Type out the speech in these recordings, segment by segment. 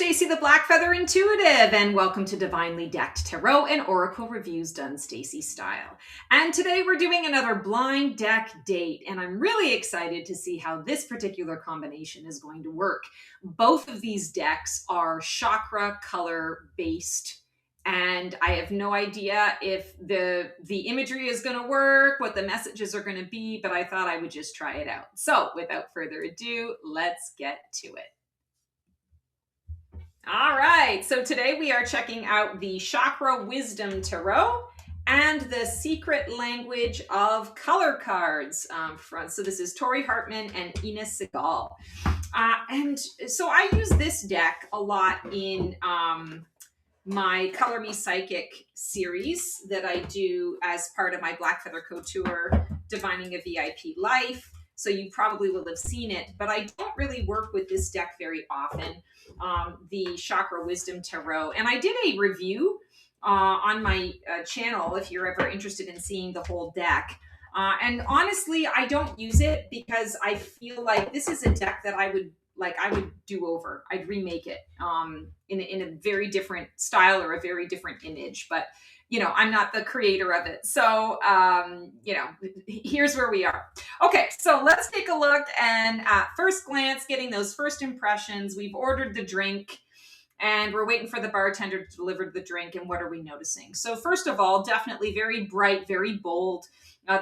Stacy the Blackfeather Intuitive, and welcome to Divinely Decked Tarot and Oracle Reviews done Stacy style. And today we're doing another blind deck date, and I'm really excited to see how this particular combination is going to work. Both of these decks are chakra color based, and I have no idea if the imagery is going to work, what the messages are going to be, but I thought I would just try it out. So without further ado, let's get to it. All right, so today we are checking out the Chakra Wisdom Tarot and the Secret Language of Color cards. So this is Tori Hartman and Ina Segal. And so I use this deck a lot in my Color Me Psychic series that I do as part of my Blackfeather Couture, Divining a VIP Life. So you probably will have seen it, but I don't really work with this deck very often, the Chakra Wisdom Tarot. And I did a review on my channel if you're ever interested in seeing the whole deck. And honestly, I don't use it because I feel like this is a deck that I would do over. I'd remake it in a very different style or a very different image. But I'm not the creator of it. So, here's where we are. Okay, so let's take a look. And at first glance, getting those first impressions, we've ordered the drink and we're waiting for the bartender to deliver the drink. And what are we noticing? So first of all, definitely very bright, very bold.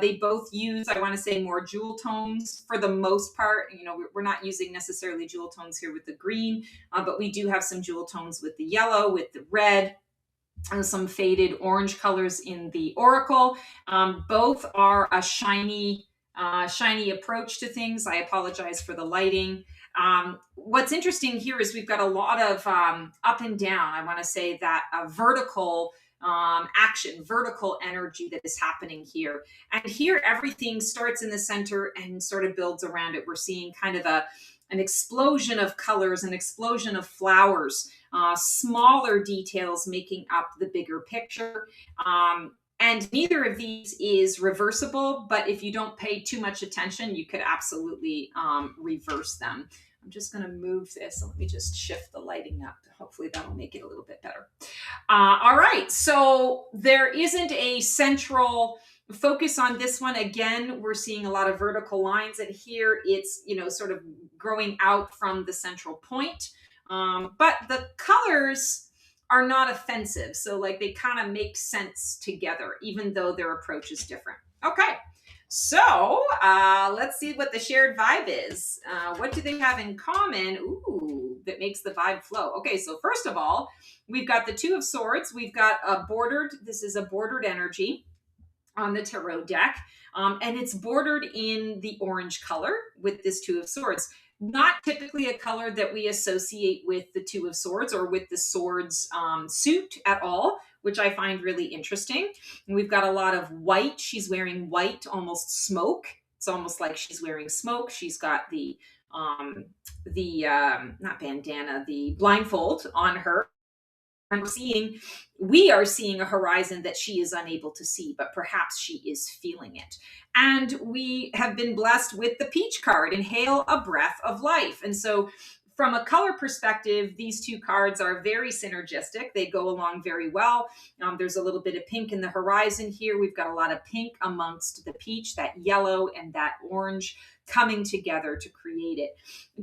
They both use, I want to say, more jewel tones for the most part. We're not using necessarily jewel tones here with the green, but we do have some jewel tones with the yellow, with the red, and some faded orange colors in the Oracle. Both are a shiny approach to things. I apologize for the lighting. What's interesting here is we've got a lot of up and down. I want to say that vertical action, vertical energy that is happening here. And here everything starts in the center and sort of builds around it. We're seeing kind of an explosion of colors, an explosion of flowers, smaller details making up the bigger picture. And neither of these is reversible, but if you don't pay too much attention, you could absolutely reverse them. I'm just going to move this. Let me just shift the lighting up. Hopefully that'll make it a little bit better. All right, so there isn't a central focus on this one. Again, we're seeing a lot of vertical lines, and here it's sort of growing out from the central point. But the colors are not offensive, so they kind of make sense together, even though their approach is different. Okay, so let's see what the shared vibe is. What do they have in common? Ooh, that makes the vibe flow. Okay, so first of all, we've got the Two of Swords. We've got this is a bordered energy on the tarot deck, and it's bordered in the orange color with this Two of Swords. Not typically a color that we associate with the Two of Swords or with the swords suit at all, which I find really interesting. And we've got a lot of white. She's wearing white, almost smoke. It's almost like she's wearing smoke. She's got the not bandana, the blindfold on her. We are seeing a horizon that she is unable to see, but perhaps she is feeling it. And we have been blessed with the Peach card, Inhale a Breath of Life. And so from a color perspective, these two cards are very synergistic. They go along very well. There's a little bit of pink in the horizon here. We've got a lot of pink amongst the peach, that yellow and that orange coming together to create it.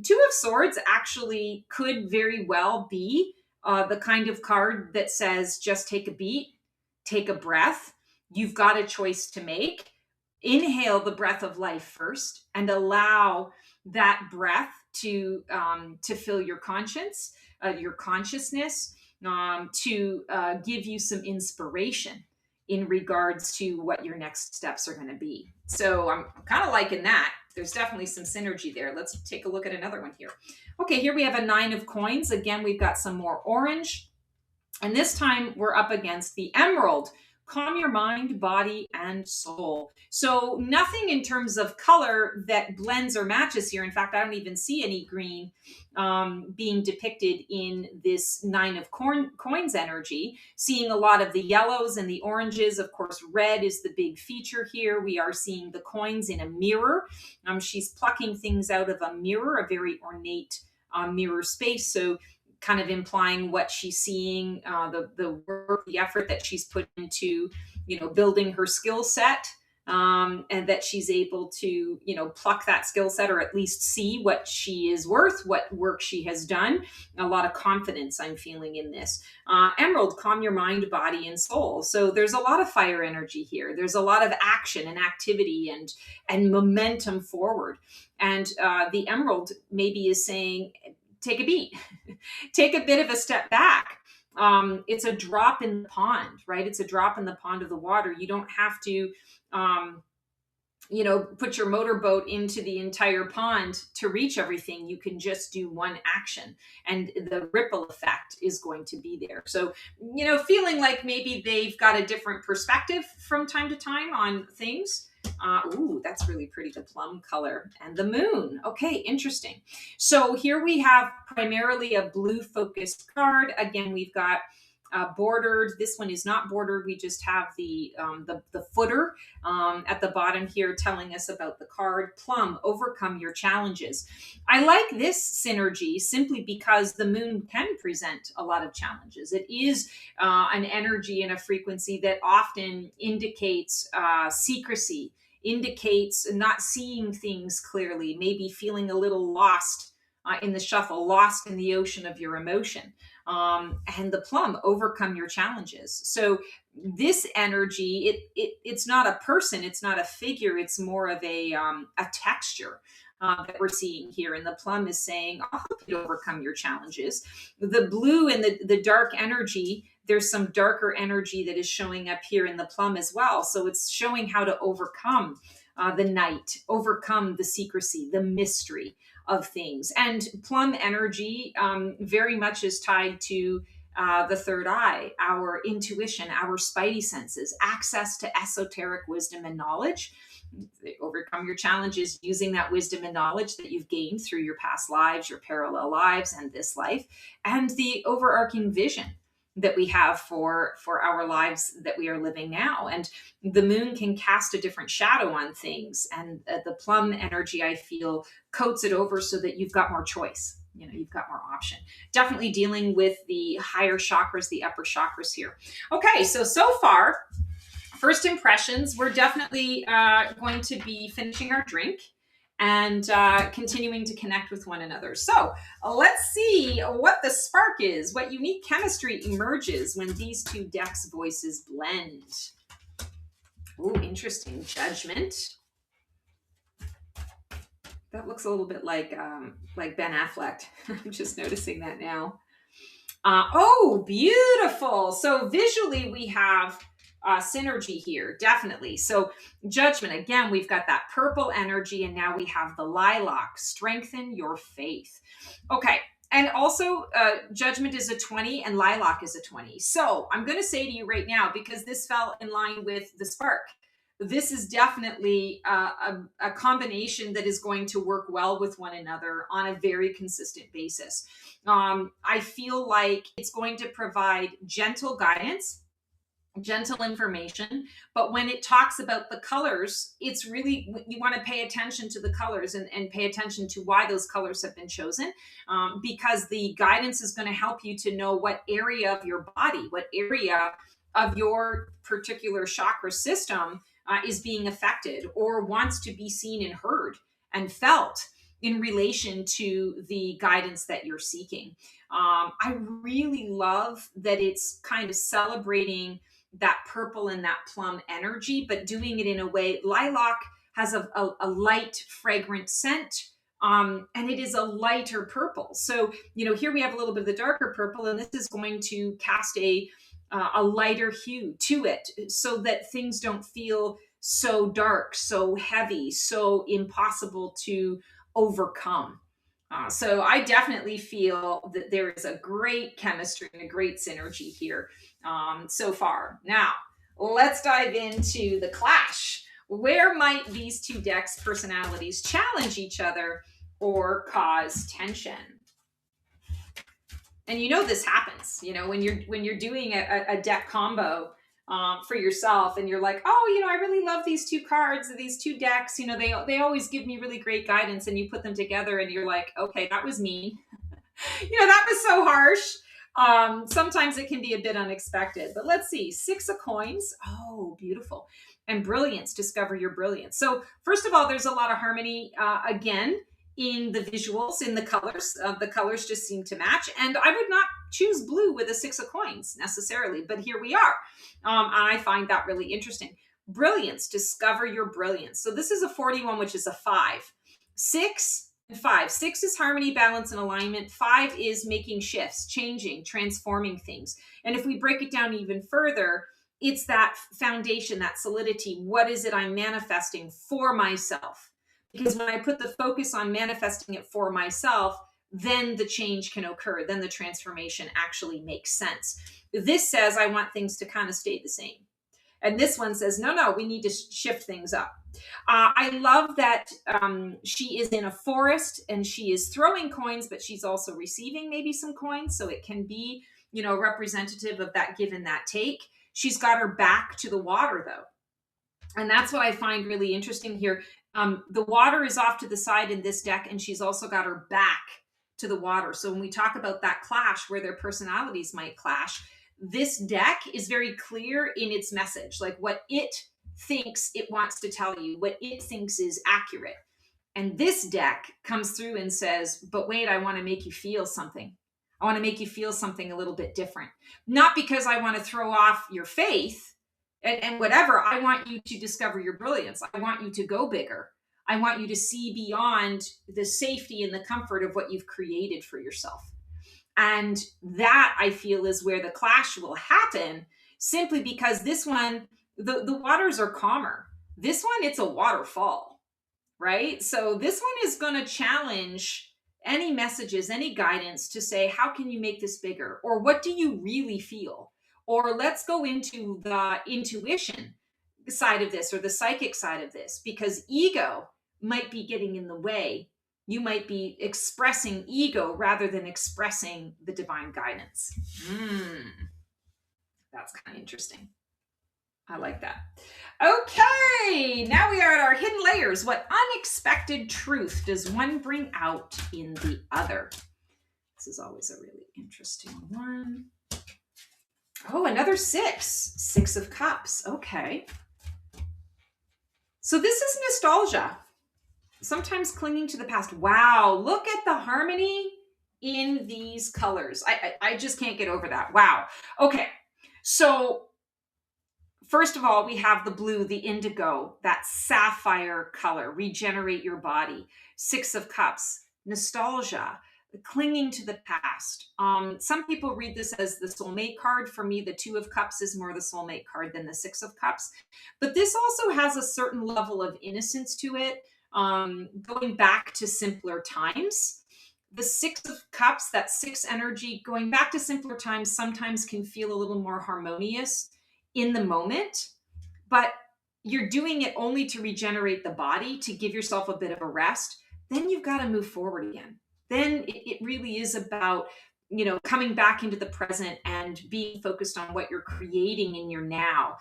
Two of Swords actually could very well be the kind of card that says, just take a beat, take a breath. You've got a choice to make. Inhale the breath of life first and allow that breath to fill your conscience, your consciousness, to give you some inspiration in regards to what your next steps are going to be. So I'm kind of liking that. There's definitely some synergy there. Let's take a look at another one here. Okay, here we have a Nine of Coins. Again, we've got some more orange. And this time we're up against the Emerald. Calm your mind, body, and soul. So nothing in terms of color that blends or matches here. In fact, I don't even see any green being depicted in this Nine of Coins energy. Seeing a lot of the yellows and the oranges. Of course, red is the big feature here. We are seeing the coins in a mirror. She's plucking things out of a mirror, a very ornate mirror space. So kind of implying what she's seeing, the work, the effort that she's put into, building her skill set, and that she's able to, pluck that skill set, or at least see what she is worth, what work she has done. A lot of confidence I'm feeling in this. Emerald, calm your mind, body, and soul. So there's a lot of fire energy here. There's a lot of action and activity and momentum forward. And the emerald maybe is saying, take a beat, take a bit of a step back. It's a drop in the pond, right? It's a drop in the pond of the water. You don't have to, put your motorboat into the entire pond to reach everything. You can just do one action, and the ripple effect is going to be there. So, feeling like maybe they've got a different perspective from time to time on things. Ooh, that's really pretty, the plum color and the moon. Okay, interesting. So here we have primarily a blue focused card. Again, we've got bordered. This one is not bordered. We just have the footer at the bottom here telling us about the card. Plum, overcome your challenges. I like this synergy simply because the moon can present a lot of challenges. It is an energy and a frequency that often indicates secrecy, indicates not seeing things clearly, maybe feeling a little lost in the shuffle, lost in the ocean of your emotion. And the plum, overcome your challenges. So this energy, it's not a person, it's not a figure, it's more of a texture that we're seeing here. And the plum is saying, I'll help you to overcome your challenges. The blue and the dark energy, there's some darker energy that is showing up here in the plum as well. So it's showing how to overcome the night, overcome the secrecy, the mystery of things. And plum energy very much is tied to the third eye, our intuition, our spidey senses, access to esoteric wisdom and knowledge. Overcome your challenges using that wisdom and knowledge that you've gained through your past lives, your parallel lives, and this life, and the overarching vision that we have for our lives that we are living now. And the moon can cast a different shadow on things, and the plum energy, I feel, coats it over so that you've got more choice. You've got more option. Definitely dealing with the higher chakras, the upper chakras here. Okay, so far, first impressions, we're definitely going to be finishing our drink and continuing to connect with one another. So let's see what the spark is, what unique chemistry emerges when these two decks' voices blend. Ooh, interesting. Judgment. That looks a little bit like Ben Affleck. I'm just noticing that now. Oh, beautiful. So visually we have synergy here, definitely. So judgment, again, we've got that purple energy, and now we have the lilac, strengthen your faith. Okay, and also judgment is a 20 and lilac is a 20. So I'm going to say to you right now, because this fell in line with the spark, this is definitely a combination that is going to work well with one another on a very consistent basis. I feel like it's going to provide gentle guidance, gentle information, but when it talks about the colors, it's really, you want to pay attention to the colors and pay attention to why those colors have been chosen, because the guidance is going to help you to know what area of your body, what area of your particular chakra system is being affected or wants to be seen and heard and felt in relation to the guidance that you're seeking. I really love that it's kind of celebrating that purple and that plum energy, but doing it in a way. Lilac has a light, fragrant scent, and it is a lighter purple. So, here we have a little bit of the darker purple, and this is going to cast a lighter hue to it so that things don't feel so dark, so heavy, so impossible to overcome. So I definitely feel that there is a great chemistry and a great synergy here so far. Now, let's dive into the clash. Where might these two decks' personalities challenge each other or cause tension? And this happens, when you're doing a deck combo for yourself, and you're like, oh, I really love these two cards, these two decks, they always give me really great guidance, and you put them together and you're like, okay, that was me. That was so harsh. Sometimes it can be a bit unexpected, but let's see. 6 of coins. Oh, beautiful. And brilliance. Discover your brilliance. So first of all, there's a lot of harmony, again, in the visuals, in the colors. The colors just seem to match. And I would not choose blue with a 6 of coins necessarily, but here we are. I find that really interesting. Brilliance. Discover your brilliance. So this is a 41, which is a 5. 6 and 5. 6 is harmony, balance, and alignment. 5 is making shifts, changing, transforming things. And if we break it down even further, it's that foundation, that solidity. What is it I'm manifesting for myself? Because when I put the focus on manifesting it for myself, then the change can occur. Then the transformation actually makes sense. This says I want things to kind of stay the same. And this one says, no, we need to shift things up. I love that she is in a forest and she is throwing coins, but she's also receiving maybe some coins. So it can be, representative of that give and that take. She's got her back to the water, though. And that's what I find really interesting here. The water is off to the side in this deck, and she's also got her back to the water. So when we talk about that clash where their personalities might clash, this deck is very clear in its message, like what it thinks it wants to tell you, what it thinks is accurate. And this deck comes through and says, but wait, I want to make you feel something. I want to make you feel something a little bit different. Not because I want to throw off your faith and whatever. I want you to discover your brilliance. I want you to go bigger. I want you to see beyond the safety and the comfort of what you've created for yourself. And that, I feel, is where the clash will happen, simply because this one, the waters are calmer. This one, it's a waterfall, right? So this one is going to challenge any messages, any guidance to say, how can you make this bigger? Or what do you really feel? Or let's go into the intuition side of this or the psychic side of this, because ego might be getting in the way. You might be expressing ego rather than expressing the divine guidance. That's kind of interesting. I like that. Okay, now we are at our hidden layers. What unexpected truth does one bring out in the other? This is always a really interesting one. Oh, another 6. 6 of Cups. Okay. So this is nostalgia. Sometimes clinging to the past. Wow, look at the harmony in these colors. I just can't get over that. Wow. Okay, so first of all, we have the blue, the indigo, that sapphire color. Regenerate your body. 6 of Cups. Nostalgia. Clinging to the past. Some people read this as the soulmate card. For me, the 2 of Cups is more the soulmate card than the 6 of Cups. But this also has a certain level of innocence to it. Going back to simpler times. The 6 of Cups, that 6 energy, going back to simpler times sometimes can feel a little more harmonious in the moment, but you're doing it only to regenerate the body, to give yourself a bit of a rest. Then you've got to move forward again. Then it really is about, coming back into the present and being focused on what you're creating in your now,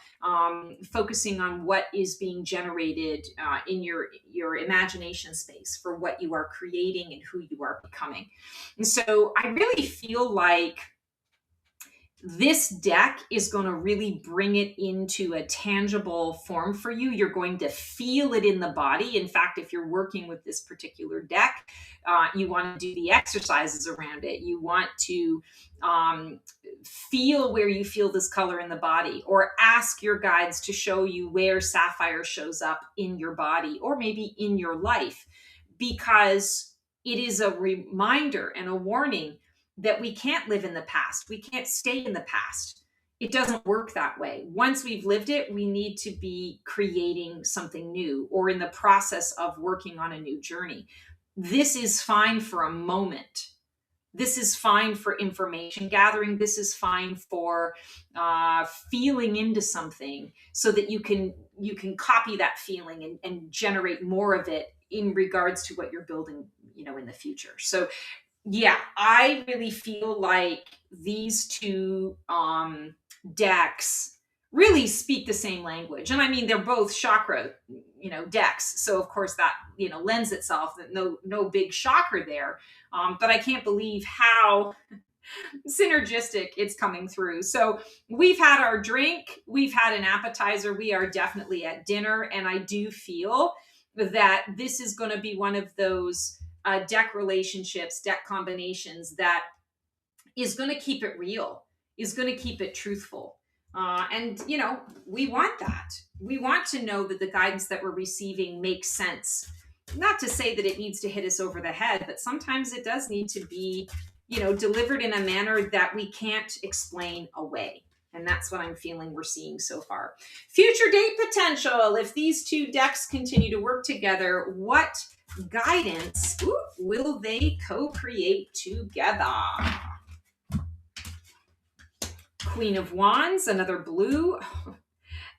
focusing on what is being generated in your imagination space for what you are creating and who you are becoming. And so I really feel like this deck is going to really bring it into a tangible form for you. You're going to feel it in the body. In fact, if you're working with this particular deck, you want to do the exercises around it. You want to feel where you feel this color in the body, or ask your guides to show you where sapphire shows up in your body or maybe in your life, because it is a reminder and a warning that we can't live in the past. We can't stay in the past. It doesn't work that way. Once we've lived it, we need to be creating something new or in the process of working on a new journey. This is fine for a moment. This is fine for information gathering. This is fine for feeling into something so that you can copy that feeling and generate more of it in regards to what you're building, in the future. So yeah, I really feel like these two decks really speak the same language. And I mean, they're both chakra, decks. So of course that, lends itself, that no big shocker there. But I can't believe how synergistic it's coming through. So we've had our drink, we've had an appetizer, we are definitely at dinner. And I do feel that this is going to be one of those deck relationships, deck combinations that is going to keep it real, is going to keep it truthful. And, we want that. We want to know that the guidance that we're receiving makes sense. Not to say that it needs to hit us over the head, but sometimes it does need to be, delivered in a manner that we can't explain away. And that's what I'm feeling we're seeing so far. Future date potential. If these two decks continue to work together, what guidance will they co-create together? Queen of Wands, another blue,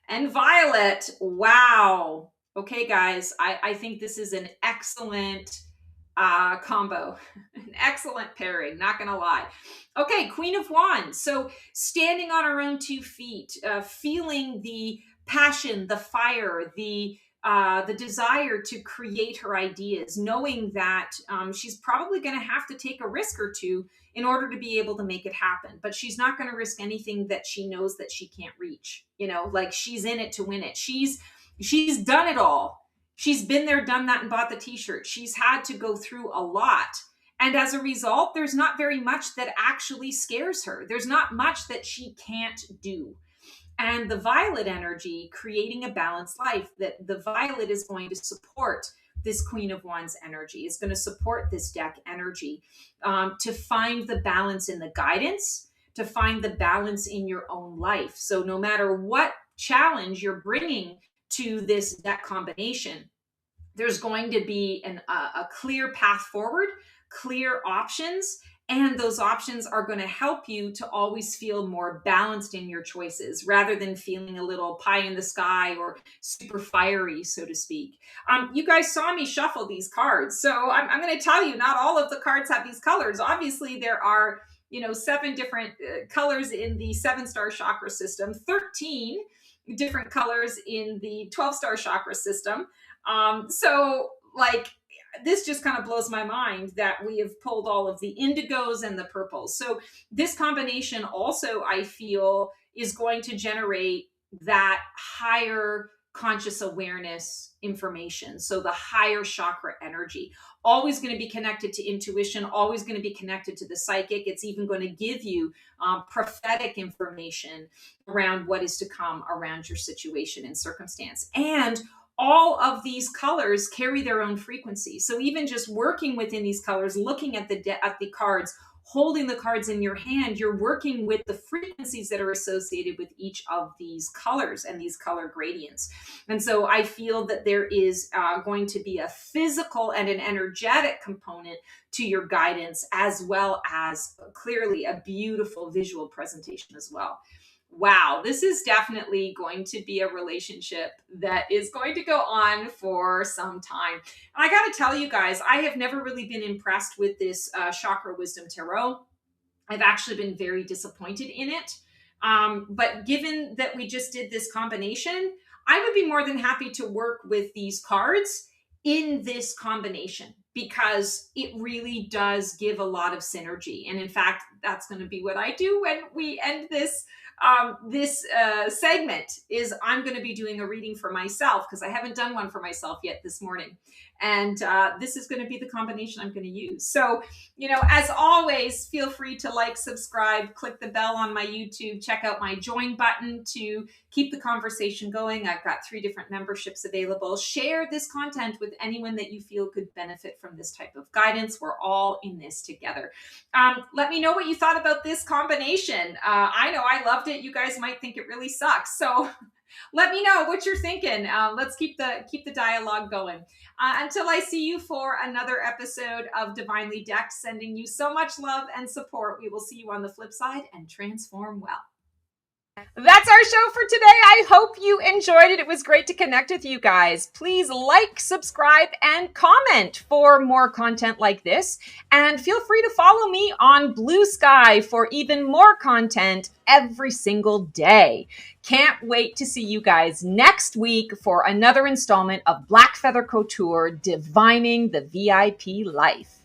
and violet. Wow. Okay, guys, I think this is an excellent combo, an excellent pairing, not gonna lie. Okay, Queen of Wands. So standing on her own 2 feet, feeling the passion, the fire, the desire to create her ideas, knowing that she's probably going to have to take a risk or two in order to be able to make it happen. But she's not going to risk anything that she knows that she can't reach. Like she's in it to win it. She's done it all. She's been there, done that, and bought the t-shirt. She's had to go through a lot. And as a result, there's not very much that actually scares her. There's not much that she can't do. And the violet energy, creating a balanced life, that the violet is going to support this Queen of Wands energy, is going to support this deck energy, to find the balance in the guidance, to find the balance in your own life. So no matter what challenge you're bringing to this deck combination, there's going to be a clear path forward, clear options, and those options are going to help you to always feel more balanced in your choices rather than feeling a little pie in the sky or super fiery, so to speak. You guys saw me shuffle these cards. So I'm going to tell you, not all of the cards have these colors. Obviously, there are 7 different colors in the 7-star chakra system, 13 different colors in the 12-star chakra system. So this just kind of blows my mind that we have pulled all of the indigos and the purples. So this combination also, I feel, is going to generate that higher conscious awareness information. So the higher chakra energy, always going to be connected to intuition, always going to be connected to the psychic. It's even going to give you prophetic information around what is to come around your situation and circumstance. And all of these colors carry their own frequency. So even just working within these colors, looking at the cards, holding the cards in your hand, you're working with the frequencies that are associated with each of these colors and these color gradients. And so I feel that there is going to be a physical and an energetic component to your guidance, as well as clearly a beautiful visual presentation as well. Wow, this is definitely going to be a relationship that is going to go on for some time. And I got to tell you guys, I have never really been impressed with this Chakra Wisdom Tarot. I've actually been very disappointed in it. But given that we just did this combination, I would be more than happy to work with these cards in this combination, because it really does give a lot of synergy. And in fact, that's going to be what I do when we end this segment. Is I'm going to be doing a reading for myself, because I haven't done one for myself yet this morning. And this is going to be the combination I'm going to use. So, as always, feel free to like, subscribe, click the bell on my YouTube, check out my join button to keep the conversation going. I've got 3 different memberships available. Share this content with anyone that you feel could benefit from this type of guidance. We're all in this together. Let me know what you thought about this combination. I know I loved it. You guys might think it really sucks. So let me know what you're thinking. Let's keep the dialogue going. Until I see you for another episode of Divinely Decked, sending you so much love and support. We will see you on the flip side, and transform well. That's our show for today. I hope you enjoyed it. It was great to connect with you guys. Please like, subscribe, and comment for more content like this. And feel free to follow me on Blue Sky for even more content every single day. Can't wait to see you guys next week for another installment of Black Feather Couture, Divining the VIP Life.